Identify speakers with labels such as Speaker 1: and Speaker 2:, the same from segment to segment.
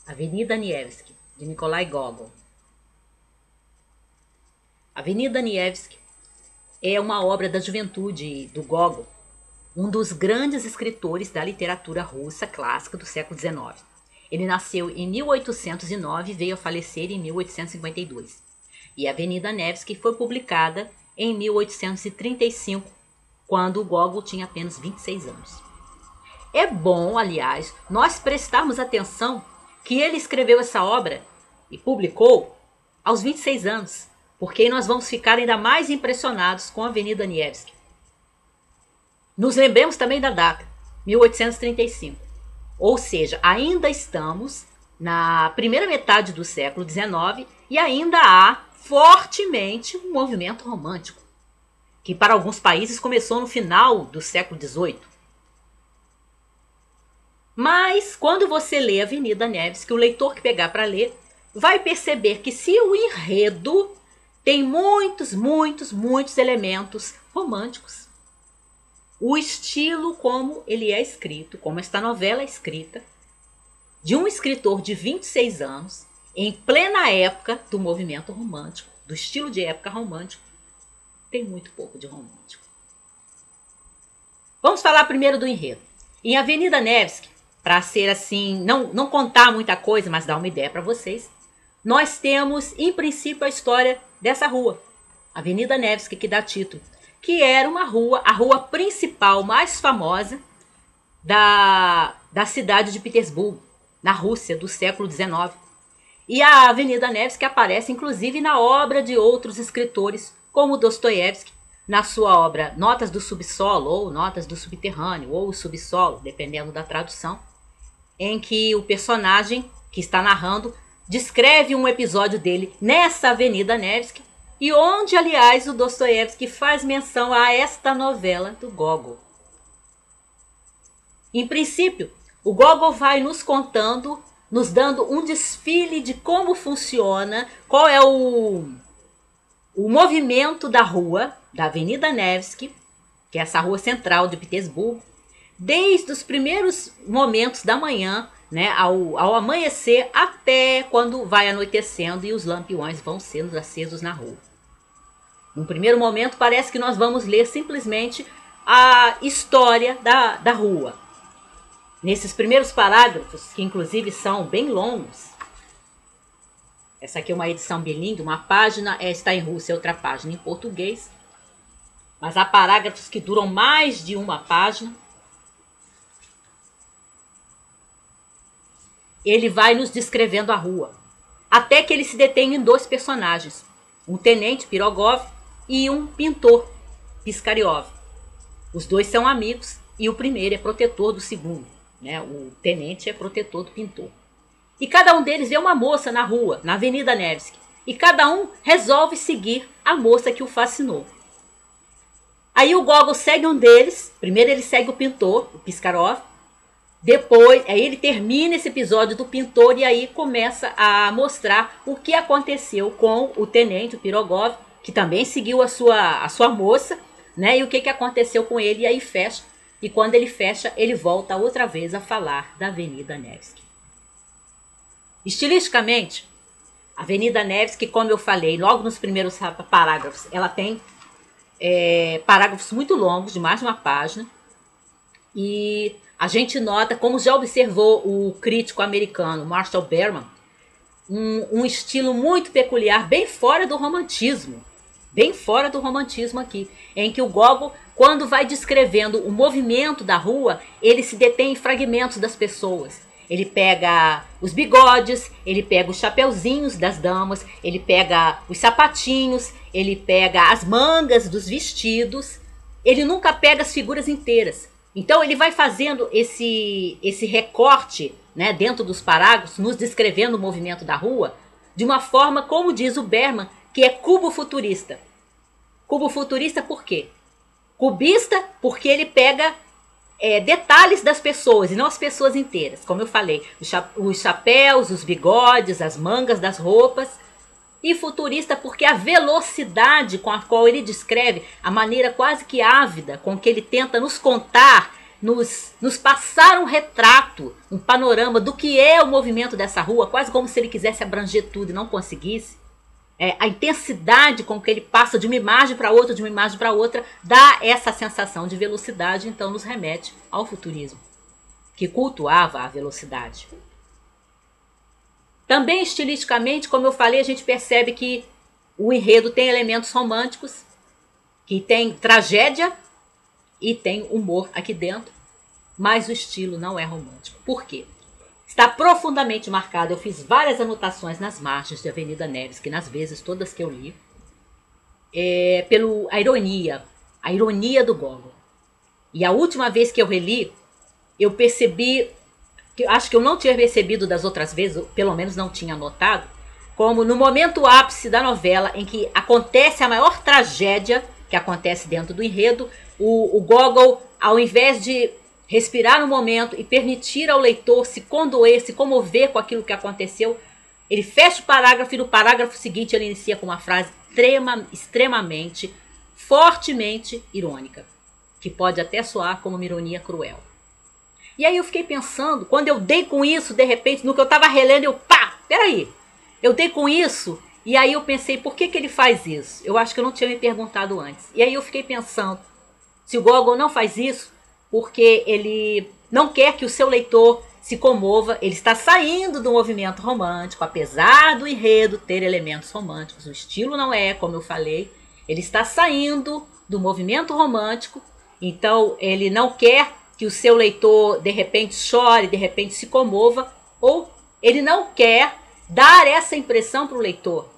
Speaker 1: Avenida Nevsky, de Nikolai Gogol. Avenida Nevsky é uma obra da juventude do Gogol, um dos grandes escritores da literatura russa clássica do século XIX. Ele nasceu em 1809 e veio a falecer em 1852. E a Avenida Nevsky foi publicada em 1835, quando o Gogol tinha apenas 26 anos. É bom, aliás, nós prestarmos atenção que ele escreveu essa obra e publicou aos 26 anos, porque aí nós vamos ficar ainda mais impressionados com a Avenida Nevsky. Nos lembremos também da data, 1835. Ou seja, ainda estamos na primeira metade do século XIX e ainda há fortemente um movimento romântico, que para alguns países começou no final do século XVIII. Mas quando você lê a Avenida Nevsky, o leitor que pegar para ler vai perceber que se o enredo tem muitos elementos românticos, o estilo como ele é escrito, como esta novela é escrita, de um escritor de 26 anos, em plena época do movimento romântico, do estilo de época romântico, tem muito pouco de romântico. Vamos falar primeiro do enredo. Em Avenida Nevsky, para ser assim, não contar muita coisa, mas dar uma ideia para vocês, nós temos, em princípio, a história dessa rua, Avenida Nevsky, que dá título, que era uma rua, a rua principal mais famosa da cidade de Petersburgo, na Rússia, do século XIX. E a Avenida Nevsky aparece, inclusive, na obra de outros escritores, como Dostoiévski, na sua obra Notas do Subsolo, ou Notas do Subterrâneo, ou o Subsolo, dependendo da tradução, em que o personagem que está narrando descreve um episódio dele nessa Avenida Nevsky, e onde, aliás, o Dostoiévski faz menção a esta novela do Gogol. Em princípio, o Gogol vai nos contando, nos dando um desfile de como funciona, qual é o movimento da rua, da Avenida Nevsky, que é essa rua central de Petersburgo, desde os primeiros momentos da manhã, né, ao amanhecer, até quando vai anoitecendo e os lampiões vão sendo acesos na rua. Num primeiro momento, parece que nós vamos ler simplesmente a história da rua. Nesses primeiros parágrafos, que inclusive são bem longos, essa aqui é uma edição bilíngue, uma página está em russo e outra página em português, mas há parágrafos que duram mais de uma página. Ele vai nos descrevendo a rua, até que ele se detém em dois personagens, um tenente, Pirogov, e um pintor, Piskariov. Os dois são amigos e o primeiro é protetor do segundo, né? O tenente é protetor do pintor. E cada um deles vê uma moça na rua, na Avenida Nevsky, e cada um resolve seguir a moça que o fascinou. Aí o Gogol segue um deles, primeiro ele segue o pintor, o Piskarov, depois, aí ele termina esse episódio do pintor e aí começa a mostrar o que aconteceu com o tenente, o Pirogov, que também seguiu a sua moça, né? E o que aconteceu com ele, e aí fecha. E quando ele fecha, ele volta outra vez a falar da Avenida Nevsky. Estilisticamente, a Avenida Nevsky, como eu falei, logo nos primeiros parágrafos, ela tem parágrafos muito longos, de mais de uma página, e a gente nota, como já observou o crítico americano Marshall Berman, um estilo muito peculiar, bem fora do romantismo aqui, em que o Gogol, quando vai descrevendo o movimento da rua, ele se detém em fragmentos das pessoas. Ele pega os bigodes, ele pega os chapeuzinhos das damas, ele pega os sapatinhos, ele pega as mangas dos vestidos, ele nunca pega as figuras inteiras. Então ele vai fazendo esse recorte, né, dentro dos parágrafos, nos descrevendo o movimento da rua, de uma forma, como diz o Berman, que é cubo-futurista. Cubo-futurista por quê? Cubista porque ele pega detalhes das pessoas e não as pessoas inteiras. Como eu falei, os chapéus, os bigodes, as mangas das roupas. E futurista porque a velocidade com a qual ele descreve, a maneira quase que ávida com que ele tenta nos contar nos passar um retrato, um panorama do que é o movimento dessa rua, quase como se ele quisesse abranger tudo e não conseguisse. A intensidade com que ele passa de uma imagem para outra, de uma imagem para outra, dá essa sensação de velocidade, então nos remete ao futurismo, que cultuava a velocidade. Também estilisticamente, como eu falei, a gente percebe que o enredo tem elementos românticos, que tem tragédia e tem humor aqui dentro, mas o estilo não é romântico. Por quê? Está profundamente marcado, eu fiz várias anotações nas margens de Avenida Nevsky, nas vezes todas que eu li, a ironia do Gogol. E a última vez que eu reli, eu percebi, acho que eu não tinha percebido das outras vezes, pelo menos não tinha notado, como no momento ápice da novela, em que acontece a maior tragédia que acontece dentro do enredo, o Gogol, ao invés de respirar no momento e permitir ao leitor se condoer, se comover com aquilo que aconteceu, ele fecha o parágrafo e no parágrafo seguinte ele inicia com uma frase extremamente, fortemente irônica, que pode até soar como uma ironia cruel. E aí eu fiquei pensando, quando eu dei com isso, de repente, no que eu estava relendo, peraí, eu dei com isso, e aí eu pensei, por que ele faz isso? Eu acho que eu não tinha me perguntado antes. E aí eu fiquei pensando, se o Gogol não faz isso, porque ele não quer que o seu leitor se comova, ele está saindo do movimento romântico, apesar do enredo ter elementos românticos, o estilo não é, como eu falei, ele está saindo do movimento romântico, então ele não quer que o seu leitor de repente chore, de repente se comova, ou ele não quer dar essa impressão para o leitor.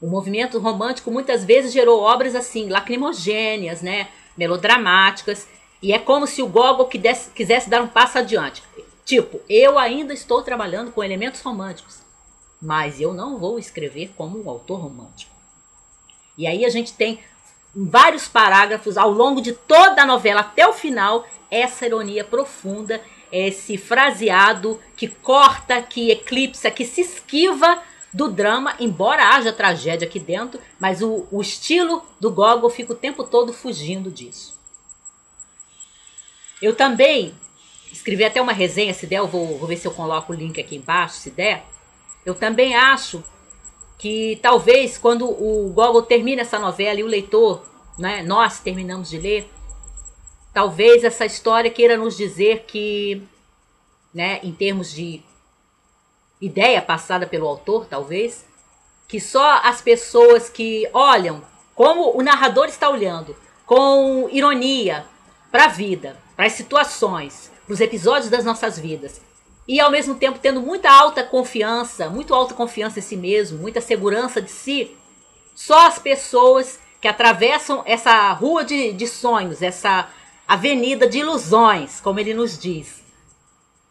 Speaker 1: O movimento romântico muitas vezes gerou obras assim, lacrimogêneas, né, melodramáticas, e é como se o Gogol quisesse dar um passo adiante. Tipo, eu ainda estou trabalhando com elementos românticos, mas eu não vou escrever como um autor romântico. E aí a gente tem vários parágrafos ao longo de toda a novela até o final, essa ironia profunda, esse fraseado que corta, que eclipsa, que se esquiva do drama, embora haja tragédia aqui dentro, mas o estilo do Gogol fica o tempo todo fugindo disso. Eu também escrevi até uma resenha, se der, eu vou ver se eu coloco o link aqui embaixo, se der. Eu também acho que talvez quando o Gogol termina essa novela e o leitor, né, nós terminamos de ler, talvez essa história queira nos dizer que, né, em termos de ideia passada pelo autor, talvez, que só as pessoas que olham como o narrador está olhando, com ironia para a vida, para as situações, para os episódios das nossas vidas, e ao mesmo tempo tendo muita alta confiança em si mesmo, muita segurança de si, só as pessoas que atravessam essa rua de sonhos, essa avenida de ilusões, como ele nos diz,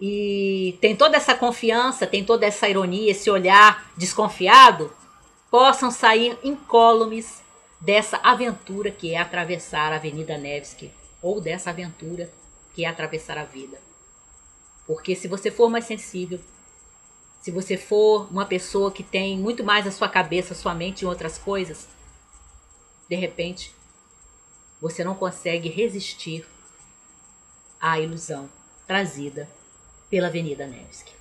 Speaker 1: e tem toda essa confiança, tem toda essa ironia, esse olhar desconfiado, possam sair incólumes dessa aventura que é atravessar a Avenida Nevsky, ou dessa aventura que é atravessar a vida. Porque se você for mais sensível, se você for uma pessoa que tem muito mais a sua cabeça, a sua mente em outras coisas, de repente, você não consegue resistir à ilusão trazida pela Avenida Nevsky.